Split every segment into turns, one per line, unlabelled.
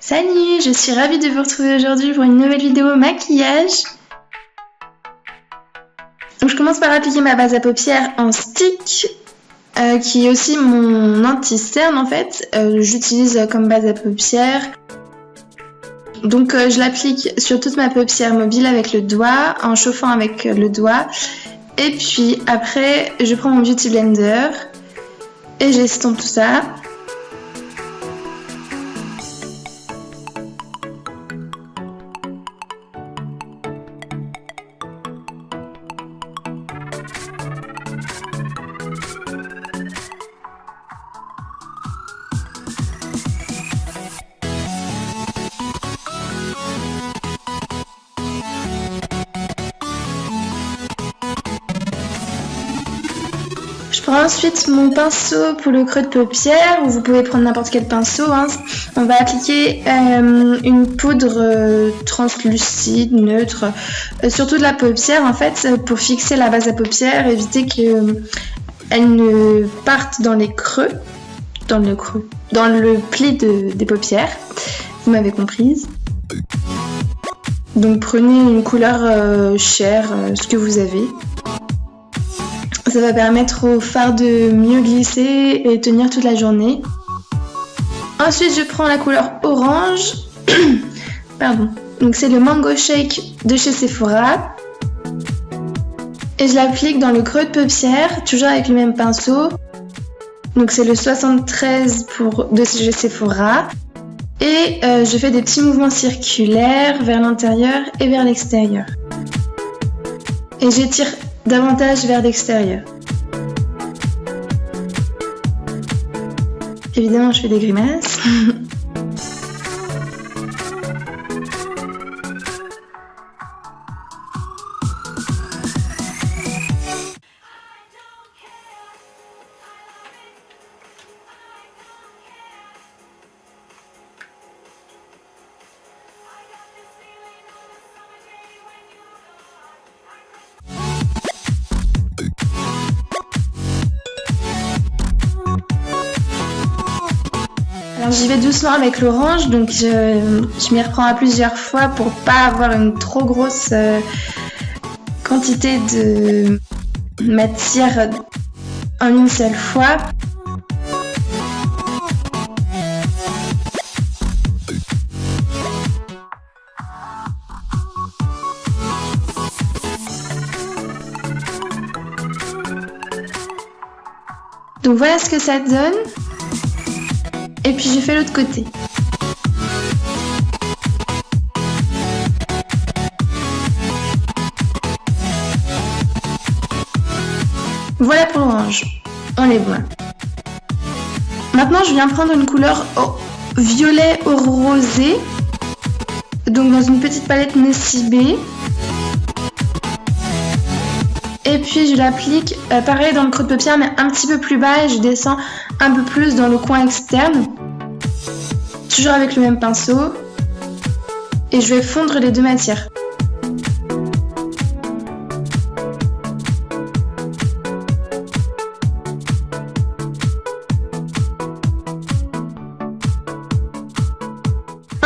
Salut, je suis ravie de vous retrouver aujourd'hui pour une nouvelle vidéo maquillage. Donc je commence par appliquer ma base à paupières en stick, qui est aussi mon anti-cerne en fait. J'utilise comme base à paupières. Donc je l'applique sur toute ma paupière mobile avec le doigt, en chauffant avec le doigt. Et puis après, je prends mon Beauty Blender et j'estompe tout ça. Je prends ensuite mon pinceau pour le creux de paupière, ou vous pouvez prendre n'importe quel pinceau. On va appliquer une poudre translucide, neutre, sur toute la paupière en fait, pour fixer la base à paupières, éviter qu'elle ne parte dans les creux, dans le pli des paupières. Vous m'avez comprise. Donc prenez une couleur chère, ce que vous avez. Ça va permettre au fard de mieux glisser et tenir toute la journée. Ensuite, je prends la couleur orange. Pardon. Donc c'est le Mango Shake de chez Sephora. Et je l'applique dans le creux de paupière, toujours avec le même pinceau. Donc c'est le 73 de chez Sephora. Et je fais des petits mouvements circulaires vers l'intérieur et vers l'extérieur. Et j'étire davantage vers l'extérieur. Évidemment, je fais des grimaces. Alors j'y vais doucement avec l'orange, donc je m'y reprends à plusieurs fois pour pas avoir une trop grosse quantité de matière en une seule fois. Donc voilà ce que ça donne. Et puis j'ai fait l'autre côté. Voilà pour l'orange. On les voit. Maintenant je viens prendre une couleur violet au rosé. Donc dans une petite palette Nocibé. Et puis je l'applique pareil dans le creux de paupière mais un petit peu plus bas et je descends un peu plus dans le coin externe. Toujours avec le même pinceau. Et je vais fondre les deux matières.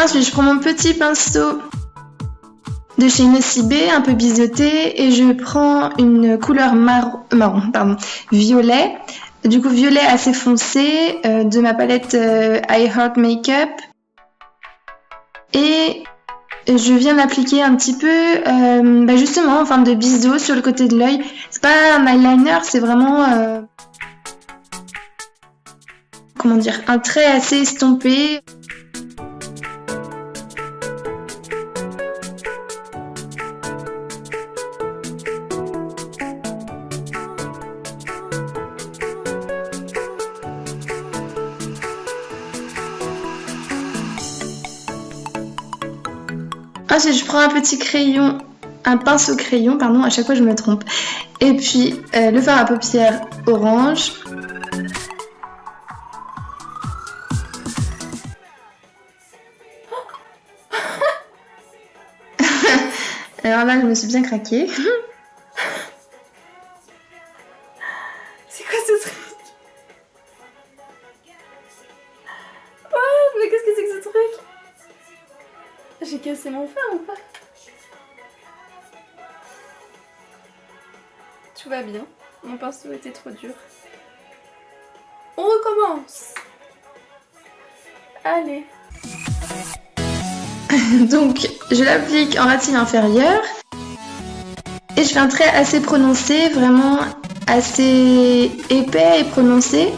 Ensuite je prends mon petit pinceau de chez Nocibé, un peu biseauté, et je prends une couleur violet. Du coup, violet assez foncé de ma palette I Heart Makeup. Et je viens l'appliquer un petit peu, justement en forme de biseau sur le côté de l'œil. C'est pas un eyeliner, c'est vraiment un trait assez estompé. Ensuite, je prends un pinceau crayon, à chaque fois je me trompe. Et puis le fard à paupières orange. Alors là, je me suis bien craquée. C'est quoi ce truc? Ouais, mais qu'est-ce que c'est que ce truc?
J'ai cassé mon fer ou pas? Tout va bien. Mon pinceau était trop dur. On recommence. Allez.
Donc je l'applique en racine inférieure et je fais un trait assez prononcé, vraiment assez épais et prononcé,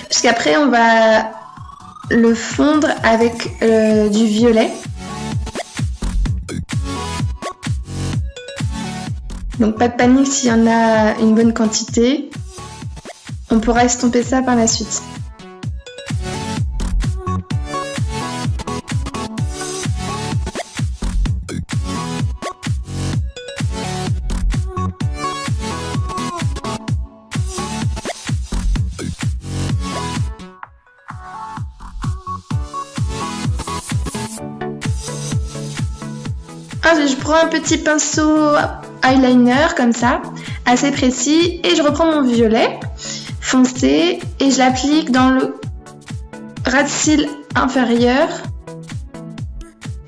puisqu'après on va le fondre avec du violet. Donc pas de panique s'il y en a une bonne quantité, on pourra estomper ça par la suite. Ensuite, je prends un petit pinceau eyeliner comme ça, assez précis, et je reprends mon violet foncé et je l'applique dans le ras de cils inférieur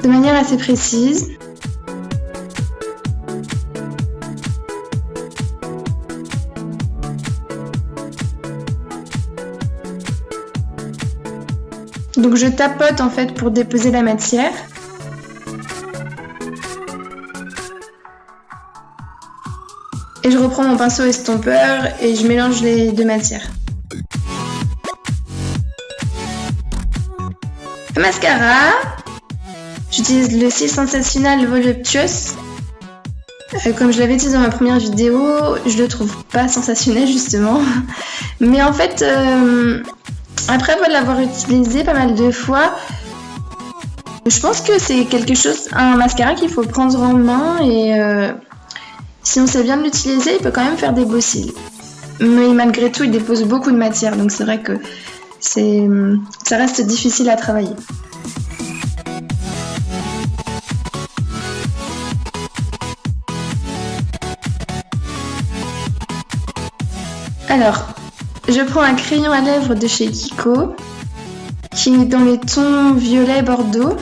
de manière assez précise. Donc je tapote en fait pour déposer la matière. Et je reprends mon pinceau estompeur et je mélange les deux matières. Le mascara, j'utilise le cils Sensationnel Voluptuous. Comme je l'avais dit dans ma première vidéo, je le trouve pas sensationnel justement. Mais en fait, après l'avoir utilisé pas mal de fois, je pense que c'est un mascara qu'il faut prendre en main et si on sait bien l'utiliser, il peut quand même faire des beaux cils. Mais malgré tout, il dépose beaucoup de matière, donc c'est vrai que ça reste difficile à travailler. Alors, je prends un crayon à lèvres de chez Kiko, qui est dans les tons violet bordeaux.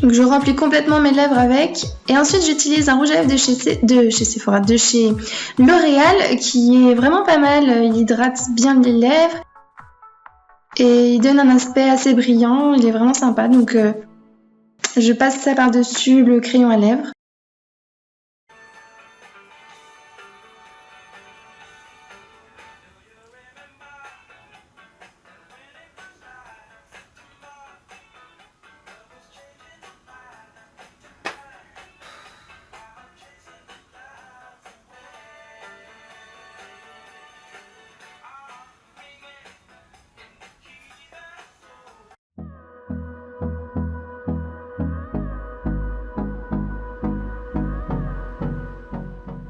Donc je remplis complètement mes lèvres avec et ensuite j'utilise un rouge à lèvres de chez L'Oréal qui est vraiment pas mal, il hydrate bien les lèvres et il donne un aspect assez brillant, il est vraiment sympa donc je passe ça par-dessus le crayon à lèvres.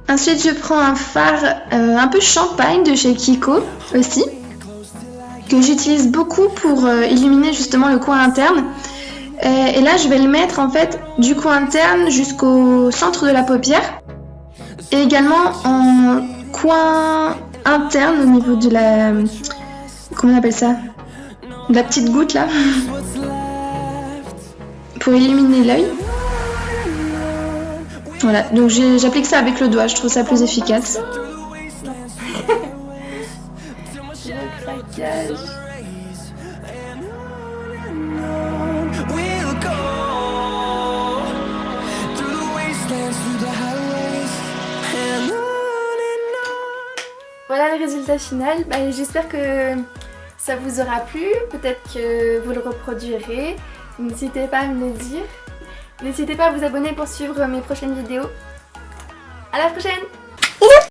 Ensuite, je prends un fard un peu champagne de chez Kiko aussi, que j'utilise beaucoup pour illuminer justement le coin interne. Et là, je vais le mettre en fait du coin interne jusqu'au centre de la paupière. Et également en coin interne au niveau de la... Comment on appelle ça? De la petite goutte là. Pour illuminer l'œil. Voilà, donc j'applique ça avec le doigt, je trouve ça plus efficace.
Voilà le résultat final. J'espère que ça vous aura plu. Peut-être que vous le reproduirez. N'hésitez pas à me le dire. N'hésitez pas à vous abonner pour suivre mes prochaines vidéos. À la prochaine!